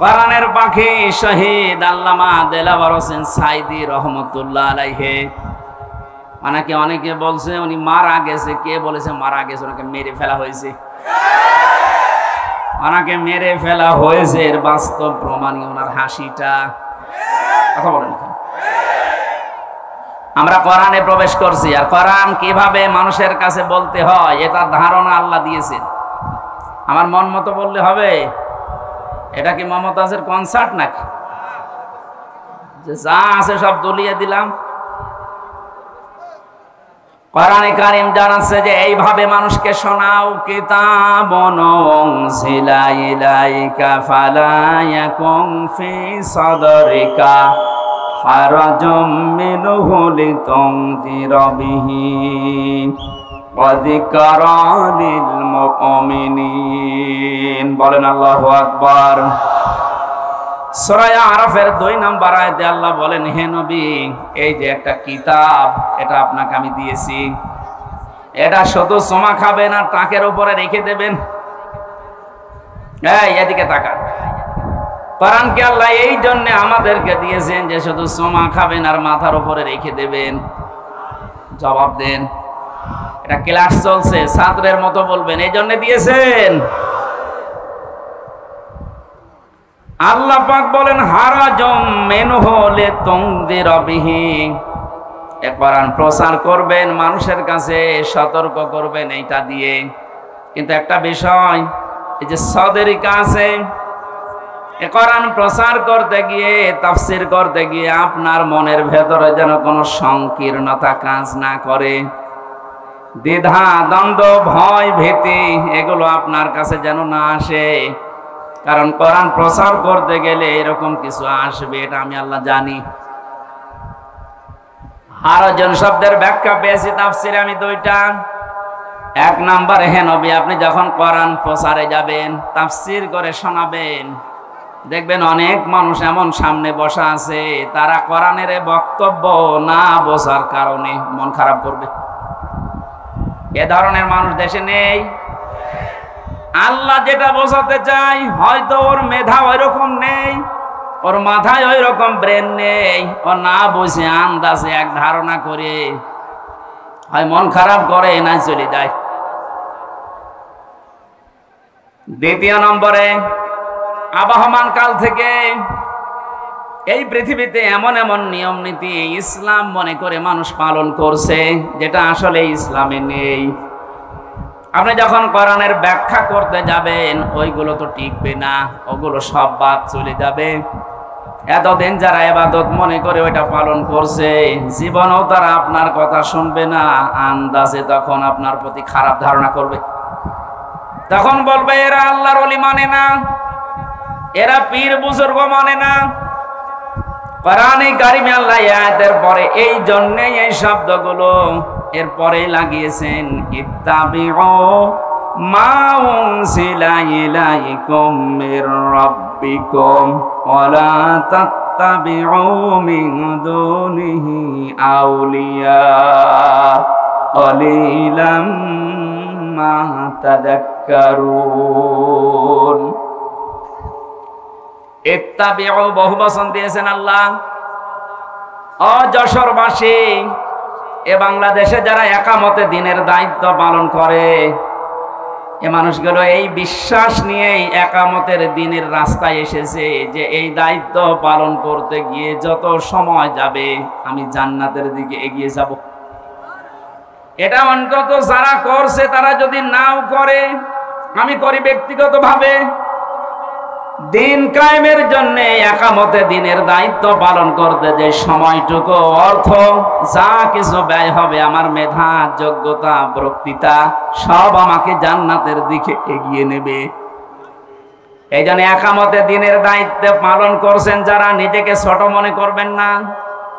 কোরআনের পাখি শহীদ আল্লামা দেলাওয়ার হোসেন সাইদি রহমতুল্লাহ আলাইহি, ওনাকে অনেকে বলছে উনি মারা গেছে। কে বলেছে মারা গেছে? ওনাকে মেরে ফেলা হয়েছে। ওনাকে মেরে ফেলা হয়েছে, এর বাস্তব প্রমাণই ওনার হাসিটা। কথা বলেন। আমরা কোরআনে প্রবেশ করছি, আর কোরআন কিভাবে মানুষের কাছে বলতে হয় এটার ধারণা আল্লাহ দিয়েছেন। আমার মন মতো বললে হবে? এটা কি মমতাজের কনসার্ট নাকি যে যা আছে সব দলিয়ে দিলাম? কোরআনে কারীম জানাচ্ছে যে এইভাবে মানুষকে শোনাও, কিতাবুন উনজিলা ইলাইকা ফালা ইয়াকুন ফি সাদরিকা হারাজুম মিনহু লিতুনযিরা বিহি ওয়া যিকরা লিল মুমিনিন। বলেন আল্লাহু আকবার। সূরা আরাফের 2 নম্বর আয়াতে আল্লাহ বলেন, হে নবী, এই যে একটা কিতাব, এটা আপনাকে আমি দিয়েছি, এটা শুধু সোমা খাবেন আর টাকের উপরে রেখে দেবেন। এই এদিকে তাকান। কোরআনকে আল্লাহ এই জন্য আমাদেরকে দিয়েছেন যে শুধু সোমা খাবেন আর মাথার উপরে রেখে দেবেন। জবাব দেন। এটা ক্লাস চলছে, ছাত্রের মতো বলবেন, এই জন্য দিয়েছেন। আল্লাহ পাক বলেন হারাজুম মিনহু লিতুনযিরা বিহি, এই কোরআন প্রচার করবেন, মানুষের কাছে সতর্ক করবেন এইটা দিয়ে। কিন্তু একটা বিষয়, এই যে সাদরিকা আছে, এই কোরআন প্রচার করতে গিয়ে, তাফসীর করতে গিয়ে আপনার মনের ভেতরে যেন কোনো সংকীর্ণতা কাজ না করে, দ্বিধা দ্বন্দ্ব ভয় ভীতি এগুলো আপনার কাছে যেন না আসে। কারণ কোরআন প্রচার করতে গেলে এরকম কিছু আসবে, এটা আমি আল্লাহ জানি। হারাজন শব্দের ব্যাখ্যা পেয়েছি তাফসীরে আমি 2টা। 1 নম্বরে, হে নবী, আপনি যখন কোরআন প্রচারে যাবেন, তাফসীর করে শোনাবেন, দেখবেন অনেক মানুষ এমন সামনে বসা আছে, তারা কোরআনের বক্তব্য না বোঝার কারণে মন খারাপ করবে। এ ধরনের মানুষ দেশে নেই। আল্লাহ যেটা বোঝাতে চাই, হয়তো ওর মেধা ওইরকম নেই, ওর মাথায় ওই রকম ব্রেন নেই, ও না বুঝে আন্দাজে এক ধারণা করে হয় মন খারাপ করে, না চলে যায়। 2 নম্বরে, আবহমান কাল থেকে এই পৃথিবীতে এমন এমন নিয়ম নীতি ইসলাম মনে করে মানুষ পালন করছে, যেটা আসলে ইসলামে নেই। আপনি যখন কোরআনের ব্যাখ্যা করতে যাবেন, ওইগুলো তো টিকবে না, ওগুলো সব বাদ চলে যাবে। এতদিন যারা ইবাদত মনে করে ওইটা পালন করছে, জীবনেও তারা আপনার কথা শুনবে না, আন্দাজে তখন আপনার প্রতি খারাপ ধারণা করবে। তখন বলবে এরা আল্লাহর ওলি মানে না, এরা পীর বুজুর্গ মানে না। কোরআনে কারিমে আল্লাহ আয়াতের পরে এই জন্যই এই শব্দগুলো এরপরে লাগিয়েছেন, ইত্তাবিউ মা উনজিলা ইলাইকুম মির রাব্বিকুম ওয়া লা তাত্তাবিউ মিন দুনিহি আউলিয়া ক্বালিলাম মা তাযাক্কারুন। ইত্তাবিউ বহুবচন দিয়েছেন আল্লাহ। ও যশোরবাসী, এ বাংলাদেশে যারা একামতে দিনের দায়িত্ব পালন করে, এ মানুষগুলো এই বিশ্বাস নিয়েই একামতের দিনের রাস্তায় এসেছে যে এই দায়িত্ব পালন করতে গিয়ে যত সময় যাবে আমি জান্নাতের দিকে এগিয়ে যাব। এটা অন্তত যারা করছে, তারা যদি নাও করে, আমি করি ব্যক্তিগতভাবে, দিন কায়েমের জন্য একামতে দিনের দায়িত্ব পালন করতে যে সময়টুকু অর্থ যা কিছু ব্যয় হবে, আমার মেধা যোগ্যতা বক্তৃতা সব আমাকে জান্নাতের দিকে এগিয়ে নেবে। এই জন্য একামতে দিনের দায়িত্ব পালন করছেন যারা, নিজেকে ছোট মনে করবেন না,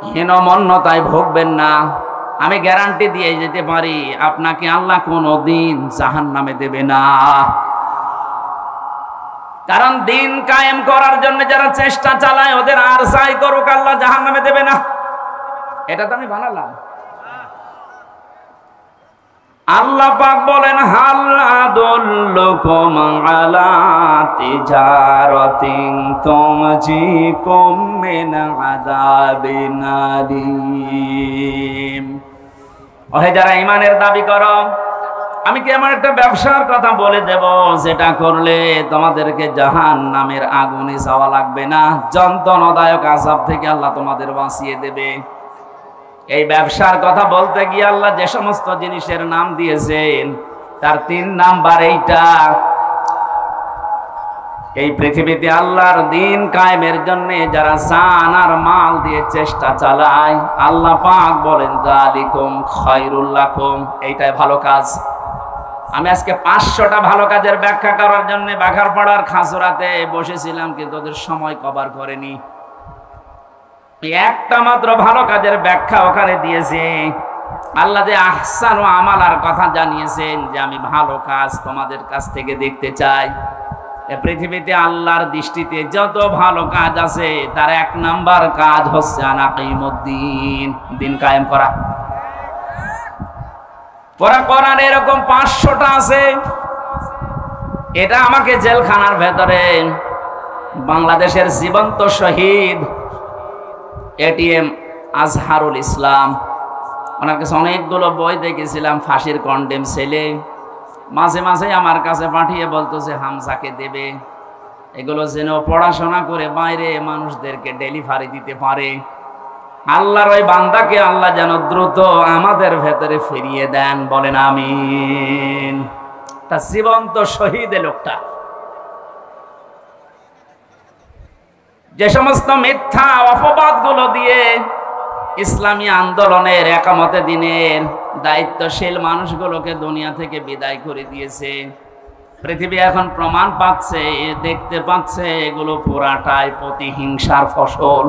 হীনমন্যতায় ভুগবেন না। আমি গ্যারান্টি দিয়ে যেতে পারি, আপনাকে আল্লাহ কোনোদিন জাহান্নামে দেবে না। কারণ দিন কায়েম করার জন্য যারা চেষ্টা চালায়, ওদের আর যাই করুক আল্লাহ জাহান্নামে দেবে না। এটা তো আমি বানালাম। আল্লাহ পাক বলেন হাল আদুল্লুকুম আলা তিজারাতিন তুমজিকুম মিন আযাবিন আলীম। ওহে যারা ঈমানের দাবি করো, আমি কি এমন একটা ব্যবসার কথা বলে দেব যেটা করলে তোমাদেরকে জাহান্নামের আগুনে যাওয়া লাগবে না, যন্ত্রণাদায়ক আযাব থেকে আল্লাহ তোমাদের বাঁচিয়ে দেবে। এই ব্যবসার কথা বলতে গিয়ে আল্লাহ যে সমস্ত জিনিসের নাম দিয়েছেন তার 3 নাম্বার এইটা। এই পৃথিবীতে আল্লাহর দিন কায়েমের জন্য যারা জান আর মাল দিয়ে চেষ্টা চালায়, আল্লাহ পাক বলেন যালিকুম খায়রুল লাকুম, এইটাই ভালো কাজ। আমি আজকে 500টা ভালো কাজের ব্যাখ্যা করার জন্য বাঘারপাড়ার খাসুরাতে বসেছিলাম, কিন্তু ওদের সময় কভার করেনি। একটা মাত্র ভালো কাজের ব্যাখ্যা ওখানে দিয়েছে। আল্লাহ যে আহসান ও আমালার কথা জানিয়েছেন, যে আমি ভালো কাজ তোমাদের কাছ থেকে দেখতে চাই। এ পৃথিবীতে আল্লাহর দৃষ্টিতে যত ভালো কাজ আছে তার 1 নাম্বার কাজ হচ্ছে আনাকিমুদ্দিন, দিন কায়েম করা। কোরআন এরকম 500টা আছে। এটা আমাকে জেলখানার ভেতরে বাংলাদেশের জীবন্ত শহীদ এটিএম আজহারুল ইসলাম, ওনার কাছে অনেকগুলো বই দেখেছিলাম, ফাঁসির কন্ডেম ছেলে। মাঝে মাঝে আমার কাছে পাঠিয়ে বলতো যে হামজাকে দেবে, এগুলো যেন পড়াশোনা করে বাইরে মানুষদেরকে ডেলিভারি দিতে পারে। আল্লাহর ওই বান্দাকে আল্লাহ যেন দ্রুত আমাদের ভেতরে ফিরিয়ে দেন, বলেন আমিন। তা জীবন্ত শহীদ লোকটা যে সমস্ত মিথ্যা অপবাদগুলো দিয়ে ইসলামী আন্দোলনের একামতে দিনের দায়িত্বশীল মানুষগুলোকে দুনিয়া থেকে বিদায় করে দিয়েছে, পৃথিবী এখন প্রমাণ পাচ্ছে, দেখতে পাচ্ছে এগুলো পুরাটাই প্রতিহিংসার ফসল।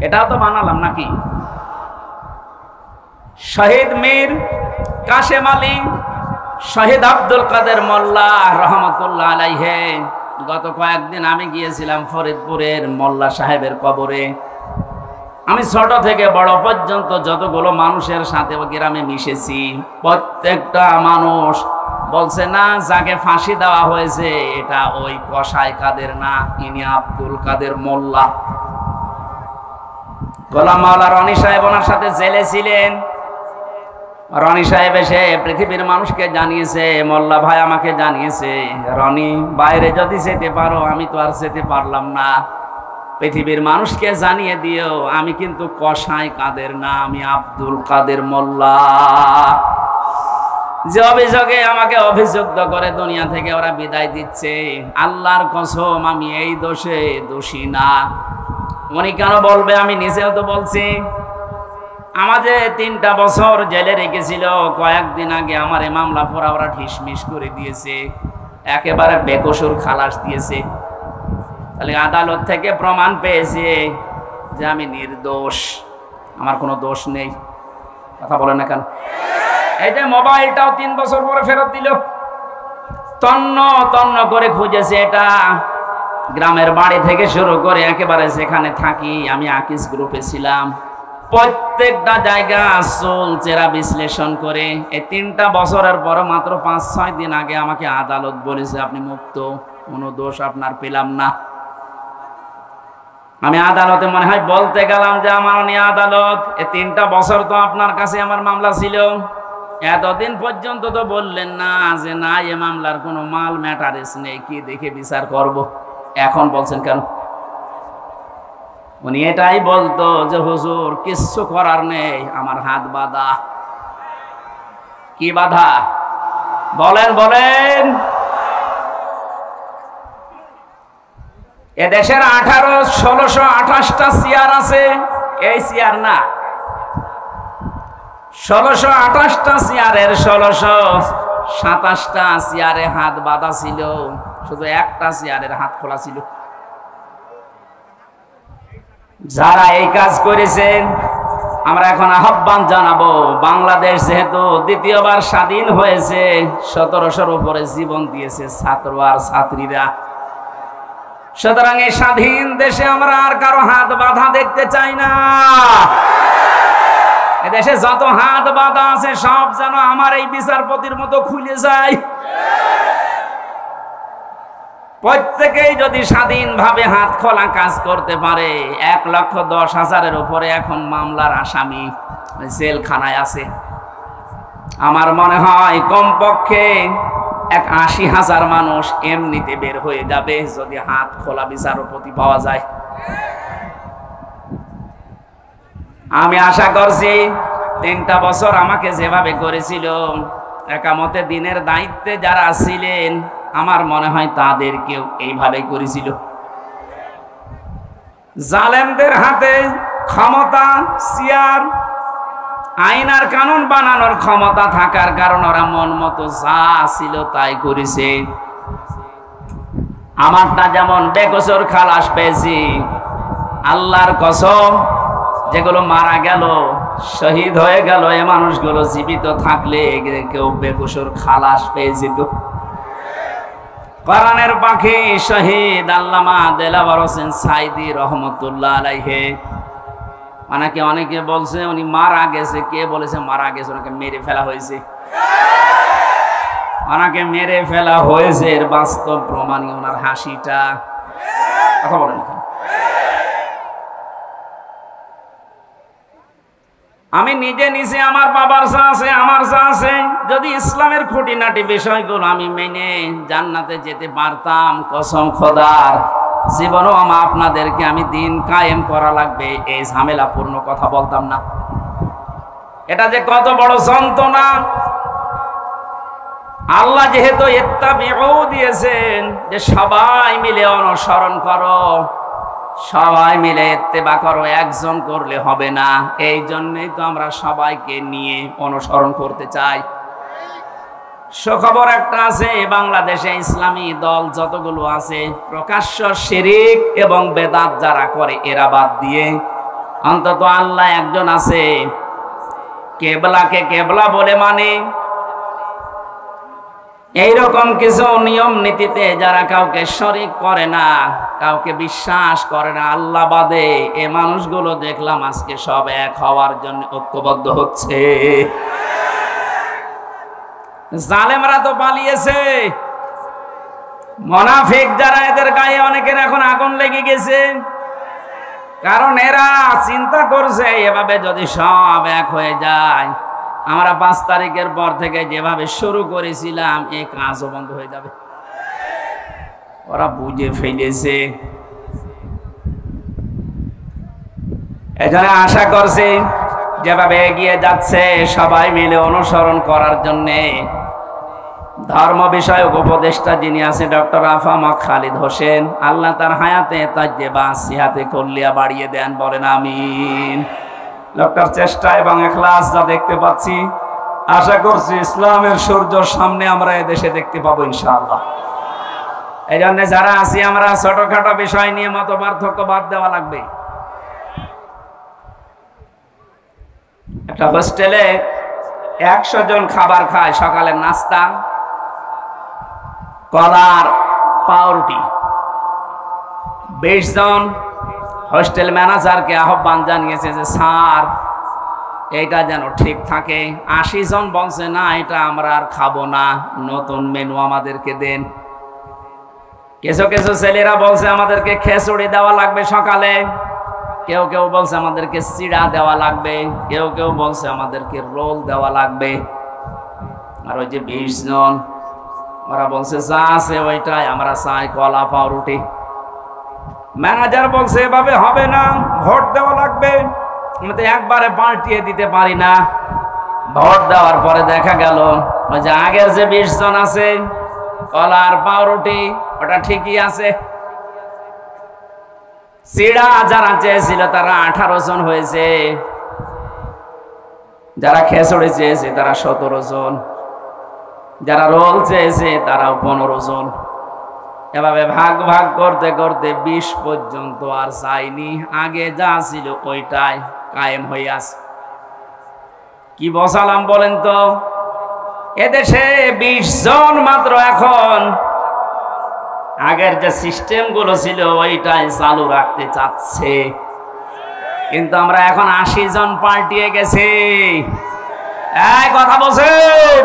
এটাও তো বানালাম নাকি? শহীদ মীর কাশেম আলী, শহীদ আব্দুল কাদের মোল্লা রহমতুল্লাহ আলাইহে, গত কয়েকদিন আমি গিয়েছিলাম ফরিদপুরের মোল্লা সাহেবের কবরে। আমি ছোট থেকে বড় পর্যন্ত যতগুলো মানুষের সাথে গ্রামে মিশেছি, প্রত্যেকটা মানুষ বলছে না, যাকে ফাঁসি দেওয়া হয়েছে এটা ওই কসাই কাদের না, ইনি আব্দুল কাদের মোল্লা। গোলাম মাওলা রনি সাহেব ওনার সাথে জেলে ছিলেন। রনি সাহেব এসে পৃথিবীর মানুষকে জানিয়েছে, মোল্লা ভাই আমাকে জানিয়েছে, রনি বাইরে যদি যেতে পারো, আমি তো আর যেতে পারলাম না, পৃথিবীর মানুষকে জানিয়ে দিও আমি কিন্তু কসাই কাদের না, আমি আব্দুল কাদের মোল্লা। যে অভিযোগে আমাকে অভিযুক্ত করে দুনিয়া থেকে ওরা বিদায় দিচ্ছে, আল্লাহর কসম আমি এই দোষে দোষী না। উনি কেন বলবে? আমি নিজেও তো বলছি। আমাদের 3টা বছর জেলে রেখেছিল, কয়েকদিন আগে আমার এই মামলা পড়া ওরা ঢিসমিস করে দিয়েছে, একেবারে বেকসুর খালাস দিয়েছে। তাহলে আদালত থেকে প্রমাণ পেয়েছে যে আমি নির্দোষ, আমার কোনো দোষ নেই। কথা বলেন না কেন? এই যে মোবাইলটাও 3 বছর পরে ফেরত দিল, তন্ন তন্ন করে খুঁজেছে। এটা গ্রামের বাড়ি থেকে শুরু করে একেবারে যেখানে থাকি, আমি আকিস গ্রুপে ছিলাম, প্রত্যেকটা জায়গা চুল চেরা বিশ্লেষণ করে এই 3টা বছরের পর মাত্র 5-6 দিন আগে আমাকে আদালত বলেছে আপনি মুক্ত, কোনো দোষ আপনার পেলাম না। আমি আদালতে মনে হয় বলতে গেলাম যে আমার নিয়ে আদালত, এই 3টা বছর তো আপনার কাছে আমার মামলা ছিল, এতদিন পর্যন্ত তো বললেন না যে না এ মামলার কোনো মাল ম্যাটারেস নেই, কি দেখে বিচার করব, এখন বলছেন কেন? উনি এটাই বলতো যে হুজুর কিচ্ছু করার নেই, আমার হাত বাঁধা। কি বাধা? বলেন বলেন। এদেশের 1628টা চেয়ার আছে, এই চেয়ার না, 1628টা চেয়ারের 1627টা চেয়ারে হাত বাঁধা ছিল, শুধু একটা চেয়ারের হাত খোলা ছিল। যারা এই কাজ করেছেন আমরা এখন আহ্বান জানাবো, বাংলাদেশ যেহেতু দ্বিতীয়বার স্বাধীন হয়েছে, 1700-র উপরে জীবন দিয়েছে ছাত্র আর ছাত্রীরা, সুতরাং এই স্বাধীন দেশে আমরা আর কারো হাত বাঁধা দেখতে চাই না। এদেশে যত হাত বাঁধা আছে সব যেন আমার এই বিচারপতির মতো খুলে যায়। প্রত্যেকেই যদি স্বাধীনভাবে হাত খোলা কাজ করতে পারে, 1,10,000-এর উপরে এখন মামলার আসামি জেলখানায় আছে। আমার মনে হয় কমপক্ষে 80,000 মানুষ এমনিতে বের হয়ে যাবে যদি হাত খোলা বিচারপতি পাওয়া যায়। আমি আশা করছি 3টা বছর আমাকে যেভাবে করেছিল, একামতে দিনের দায়িত্বে যারা ছিলেন আমার মনে হয় তাদেরকেও এইভাবে করেছিল। জালেমদের হাতে ক্ষমতা, চেয়ার, আইন আর কানুন বানানোর ক্ষমতা থাকার কারণে ওরা মন মতো যা ছিল তাই করেছে। আমারটা যেমন বেকসুর খালাস পেয়েছি, আল্লাহর কসম যেগুলো মারা গেল, শহীদ হয়ে গেল, এ মানুষগুলো জীবিত থাকলে কেউ বেকসুর খালাস পেয়ে যেত। কোরআনের পাখি শহীদ আল্লামা দেলাওয়ার হোসেন সাইদি রহমতুল্লাহ আলাইহি, অনেকে বলছে উনি মারা গেছে। কে বলেছে মারা গেছে? ওনাকে মেরে ফেলা হয়েছে। ওনাকে মেরে ফেলা হয়েছে, এর বাস্তব প্রমাণই ওনার হাসিটা। কথা বলেন। আমি নিজে আমার বাবার যা আছে, আমার যা আছে, যদি ইসলামের খুঁটিনাটি বিষয়গুলো আমি মেনে জান্নাতে যেতে পারতাম, কসম খোদার জীবনও আপনাদেরকে আমি দিন কায়েম করা লাগবে এই ঝামেলাপূর্ণ কথা বলতাম না। এটা যে কত বড় যন্ত্রণা। আল্লাহ যেহেতু ইত্তাবিউ দিয়েছেন যে সবাই মিলে অনুসরণ করো, সবাই মিলে ইত্তেবা করো, একজন করলে হবে না। এই জন্যই তো আমরা সবাইকে নিয়ে অনুসরণ করতে চাই। সুখবর একটা আছে, বাংলাদেশে ইসলামী দল যতগুলো আছে প্রকাশ্য শিরিক এবং বেদাত যারা করে এরা বাদ দিয়ে অন্তত আল্লাহ একজন আছে, কেবলাকে কেবলা বলে মানে, এইরকম কিছু নিয়ম নীতিতে যারা কাউকে শরিক করে না, কাউকে বিশ্বাস করে না আল্লাহ বাদে, এ মানুষগুলো দেখলাম আজকে সব এক হওয়ার জন্য ঐক্যবদ্ধ হচ্ছে। জালেমরা তো পালিয়েছে, মুনাফিক যারা এদের গায়ে অনেকের এখন আগুন লেগে গেছে, কারণ এরা চিন্তা করছে এভাবে যদি সব এক হয়ে যায়, আমরা 5 তারিখের পর থেকে যেভাবে শুরু করেছিলাম এই কাজও বন্ধ হয়ে যাবে। ওরা বুঝে ফেলেছে। এজন্য আশা করছি যেভাবে এগিয়ে যাচ্ছে সবাই মিলে অনুসরণ করার জন্যে ধর্ম বিষয়ক উপদেষ্টা যিনি আছে ডক্টর আফামা খালিদ হোসেন, আল্লাহ তার হায়াতে তাজ্জেবা সিহাতে কল্লিয়া বাড়িয়ে দেন, বলেন আমিন। লোকটার চেষ্টা এবং ইখলাস যা দেখতে পাচ্ছি, আশা করছি ইসলামের সূর্য সামনে আমরা এদেশে দেখতে পাবো ইনশাআল্লাহ। এই জন্য যারা আছি আমরা ছোটখাটো বিষয় নিয়ে মত পার্থক্য বাদ দেওয়া লাগবে। একটা হোস্টেলে 100 জন খাবার খায়, সকালের নাস্তা কলার পাউরুটি। 20 জন হোস্টেল ম্যানেজারকে আহ্বান জানিয়েছে যে স্যার এইটা যেন ঠিক থাকে। 80 জন বলছে না এটা আমরা আর খাবো না, নতুন মেনু আমাদেরকে দেন। কিছু কিছু ছেলেরা বলছে আমাদেরকে খিচুড়ি দেওয়া লাগবে সকালে, কেউ কেউ বলছে আমাদেরকে চিড়া দেওয়া লাগবে, কেউ কেউ বলছে আমাদেরকে রোল দেওয়া লাগবে। আর ওই যে 20 জন ওরা বলছে যা আছে ওইটাই আমরা চাই, কলা পাউরুটি। ম্যানেজার বলছে এভাবে হবে না, ভোট দেওয়া লাগবে, আমি তো একবারে পাল্টিয়ে দিতে পারি না। ভোট দেওয়ার পরে দেখা গেল ওই যে আগের যে 20 জন আছে কলা আর পাউরুটি ওটা ঠিকই আছে। চিড়া যারা চেয়েছিল তারা 18 জন হয়েছে, যারা খিচুড়ি চেয়েছে তারা 17 জন, যারা রোল চেয়েছে তারাও 15 জন। এভাবে ভাগ ভাগ করতে করতে 20 পর্যন্ত আর যায়নি, আগে যা ছিল ওইটাই কায়েম হয়ে আছে। কি বসালাম বলেন তো? এদেশে 20 জন মাত্র এখন আগের যে সিস্টেম গুলো ছিল ওইটাই চালু রাখতে চাচ্ছে। কিন্তু আমরা এখন 80 জন পাল্টিয়ে গেছি। এই কথা বলছেন,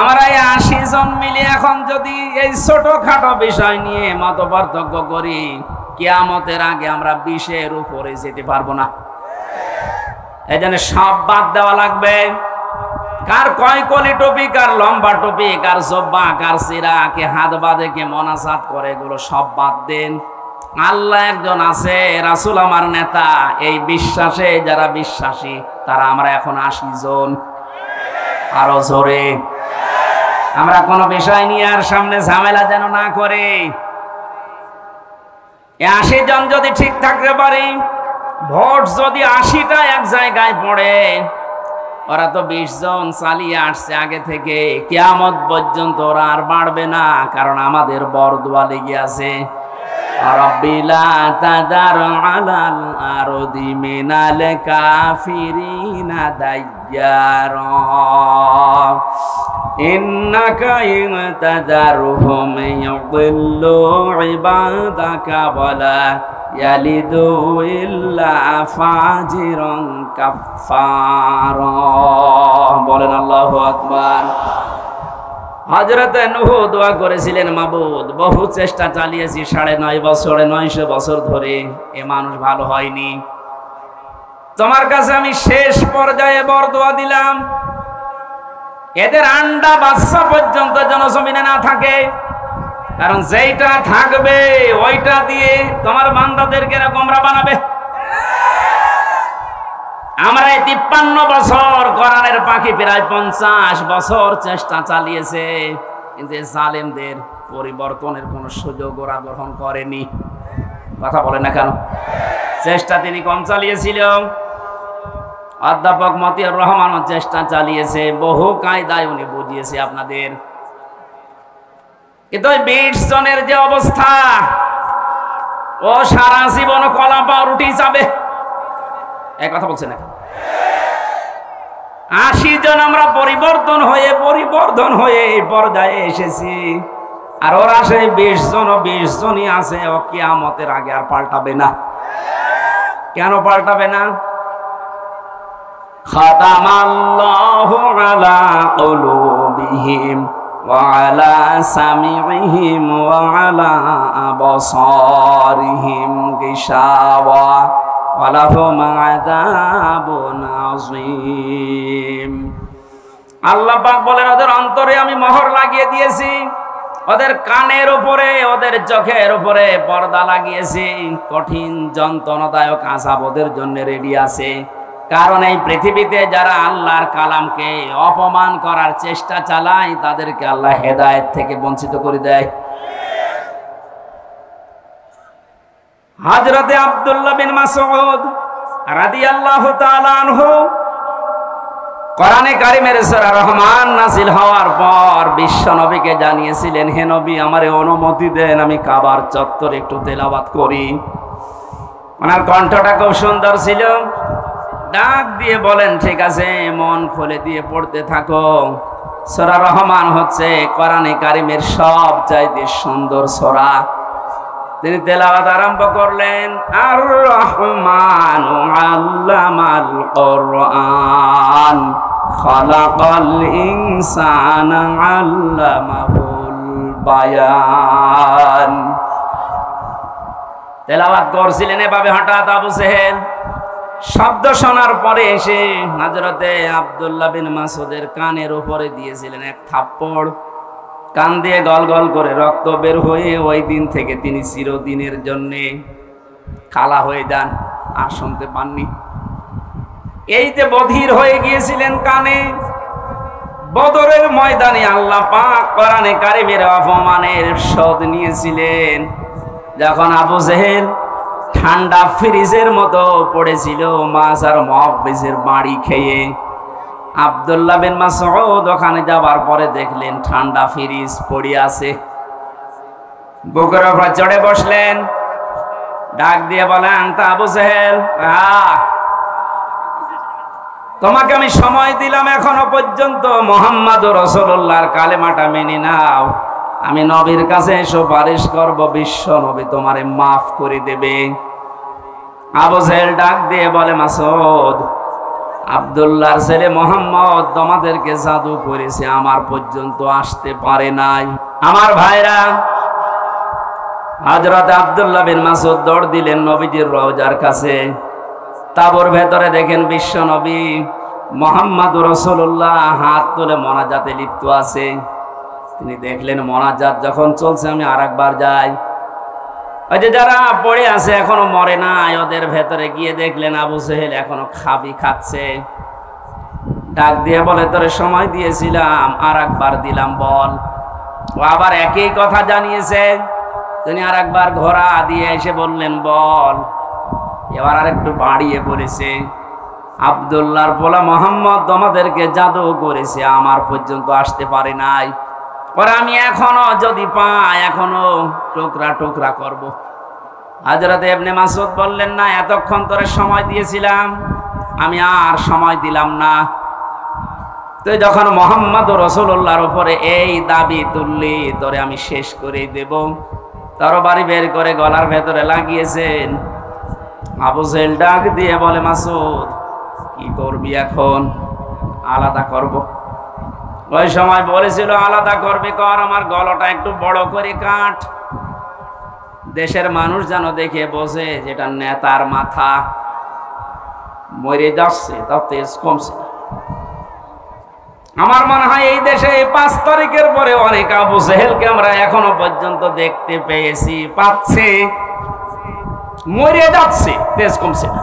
আমরা এই 80 জন মিলে এখন যদি এই ছোটখাটো বিষয় নিয়ে মত পার্থক্য করি, কিয়ামতের আগে আমরা 20-এর উপরে যেতে পারবো না। এই জন্য সব বাদ দেওয়া লাগবে। কার কয় কলি টুপি, কার লম্বা টুপি, কার জব্বা, কার সিরা, কে হাত বাঁধে, কে মোনাজাত করে, এগুলো সব বাদ দেন। আল্লাহ একজন আছে, রাসূল আমার নেতা, এই বিশ্বাসে যারা বিশ্বাসী তারা আমরা এখন 80 জন। আরো জোরে। আমরা কোনো বিষয় নিয়ে আর সামনে ঝামেলা যেন না করে। 80 জন যদি ঠিক থাকতে পারি, ভোট যদি 80টা এক জায়গায় পড়ে, ওরা তো 20 জন চালিয়ে আসছে আগে থেকে, কিয়ামত পর্যন্ত ওরা আর বাড়বে না, কারণ আমাদের বরদোয়া লেগে আছে। রাব্বি লা তাদার আলাল আরদি মিনাল কাফিরিনা দাইয়ারা ইন্নাকা ইন তাদারহুম ইউদিল্লু ইবাদাকা ওয়ালা ইয়ালিদু ইল্লা ফাজিরান কাফফারা। বলেন আল্লাহু আকবার। হযরত নূহ দোয়া করেছিলেন, মাবুদ বহু চেষ্টা চালিয়েছি 9.5 বছরে, 900 বছর ধরে, এ মানুষ ভালো হয়নি। তোমার কাছে আমি শেষ পর্যায়ে বরদোয়া দিলাম, এদের আন্ডা বাচ্চা পর্যন্ত যেন জমিনে না থাকে, কারণ যেইটা থাকবে ওইটা দিয়ে তোমার বান্দাদেরকে গোমরা বানাবে। আমরা এই 53 বছর, কোরআনের পাখি প্রায় 50 বছর চেষ্টা চালিয়েছে, কিন্তু জালেমদের পরিবর্তনের কোন সুযোগ ওরা গ্রহণ করেনি। কথা বলে না কেন? চেষ্টা তিনি কম চালিয়েছিল। অধ্যাপক মতিয়ার রহমানও চেষ্টা চালিয়েছে, বহু কায়দায় উনি বুঝিয়েছে আপনাদের। কিন্তু 20 জনের যে অবস্থা, ও সারা জীবন কলা পাউরুটি যাবে। এই কথা বলছে না? 80 জন আমরা পরিবর্তন হয়ে এই পর্যায়ে এসেছি, আর ওরা সেই 20 জনই আছে। ও কিয়ামতের আগে আর পাল্টাবে না। কেন পাল্টাবে না? খাতামাল্লাহু আলা কুলুবিহিম ওয়া আলা সামিইহিম ওয়া আলা আবসারিহিম গিশাওয়া ওয়ালাহুম আযাবুন আযীম। আল্লাহ পাক বলেন, ওদের অন্তরে আমি মোহর লাগিয়ে দিয়েছি, ওদের কানের উপরে, ওদের চোখের উপরে পর্দা লাগিয়েছি। কঠিন যন্ত্রণাদায়ক আযাব ওদের জন্য রেডি আছে। কারণ এই পৃথিবীতে যারা আল্লাহর কালামকে অপমান করার চেষ্টা চালায়, তাদেরকে আল্লাহ হেদায়েত থেকে বঞ্চিত করে দেয়। হযরতে আব্দুল্লাহ বিন মাসউদ রাদিয়াল্লাহু তাআলা আনহু কোরআনে কারিমের সূরা রহমান নাযিল হওয়ার পর বিশ্ব নবীকে জানিয়েছিলেন, হে নবী, আমারে অনুমতি দেন, আমি কাবার চত্বরে একটু তেলাওয়াত করি। ওনার কণ্ঠটা খুব সুন্দর ছিল। ডাক দিয়ে বলেন, ঠিক আছে, মন খুলে দিয়ে পড়তে থাকো। সূরা রহমান হচ্ছে কোরআনে কারিমের সবচাইতে সুন্দর সূরা। তিনি তেলাওয়াত আরম্ভ করলেন, আর রহমানু আল্লামাল কুরআন খালাকাল ইনসানা আল্লামাহুল বায়ান। তেলাওয়াত করছিলেন এভাবে, হঠাৎ আবু জেহেল শব্দ শোনার পরে এসে হযরতে আব্দুল্লাহ বিন মাসউদের কানের উপরে দিয়েছিলেন এক থাপ্পড়। কান দিয়ে গল গল করে রক্ত বের হয়ে ওই দিন থেকে তিনি চিরদিনের জন্য কালা হয়ে যান, আর শুনতে পাননি। এই যে বধির হয়ে গিয়েছিলেন কানে, বদরের ময়দানে আল্লাহ পাক কোরআনে কারিমের অপমানের শোধ নিয়েছিলেন। যখন আবু জেহেল ঠান্ডা ফ্রিজের মতো পড়েছিল মাছ আর মুহাফিজের বাড়ি খেয়ে, আব্দুল্লাহ বিন মাসউদ ওখানে যাবার পরে দেখলেন ঠান্ডা ফ্রিজ পড়ে আছে। বুকের উপর চড়ে বসলেন, ডাক দিয়ে বলেন, তা আবু জেহেল, তোমাকে আমি সময় দিলাম এখনো পর্যন্ত মুহাম্মাদুর রাসূলুল্লাহর কালেমাটা মেনে নাও। আমি নবীর কাছে সুপারিশ করব, বিশ্ব নবী তোমারে মাফ করে দেবে। আবু জেহেল ডাক দিয়ে বলে, মাসুদ, আব্দুল্লাহর ছেলে মোহাম্মদ তোমাদেরকে জাদু করেছে, আমার পর্যন্ত আসতে পারে নাই। আমার ভাইরা, হযরত আব্দুল্লাহ বিন মাসউদ দৌড় দিলেন নবীজির রওজার কাছে। তাবুর ভেতরে দেখেন বিশ্ব নবী মুহাম্মদুর রাসূলুল্লাহ হাত তুলে মোনাজাতে লিপ্ত আছে। তিনি দেখলেন মোনাজাত যখন চলছে, আমি আরেকবার যাই। ওই যে যারা পড়ে আছে এখনো মরে নাই, ওদের ভেতরে গিয়ে দেখলেন আবু জেহেল এখনো খাচ্ছে। ডাক দিয়ে বলে, তোরে সময় দিয়েছিলাম, আরেকবার দিলাম, বল। ও আবার একই কথা জানিয়েছে। তিনি আরেকবার ঘোড়া দিয়ে এসে বললেন, বল। এবার আরেকটু বাড়িয়ে বলেছে, আব্দুল্লাহর পোলা মোহাম্মদ তোমাদেরকে জাদু করেছে, আমার পর্যন্ত আসতে পারে নাই। পরে আমি এখনো যদি পাই, এখনো টুকরা টুকরা করব। হযরত ইবনে মাসউদ বললেন, না, এতক্ষণ তোরে সময় দিয়েছিলাম, আমি আর সময় দিলাম না। তুই যখন মুহাম্মদুর রাসূলুল্লাহর উপরে এই দাবি তুললি, তোরে আমি শেষ করে দেব। তরবারি বের করে গলার ভেতরে লাগিয়েছেন। আবু জেহেল ডাক দিয়ে বলে, মাসউদ, কি করবি এখন? আলাদা করব। ওই সময় বলেছিল, আলাদা করবি কর, আমার গলাটা একটু বড় করে কাট, দেশের মানুষ যেন দেখে বোঝে যেটা নেতার মাথা। মরে যাচ্ছে, তাও তেজ কমছে না। আমার মনে হয় এই দেশে 5 তারিখের পরে অনেক আবু জেহেলকে আমরা এখনো পর্যন্ত দেখতে পাচ্ছি, মরে যাচ্ছে, তেজ কমছে না।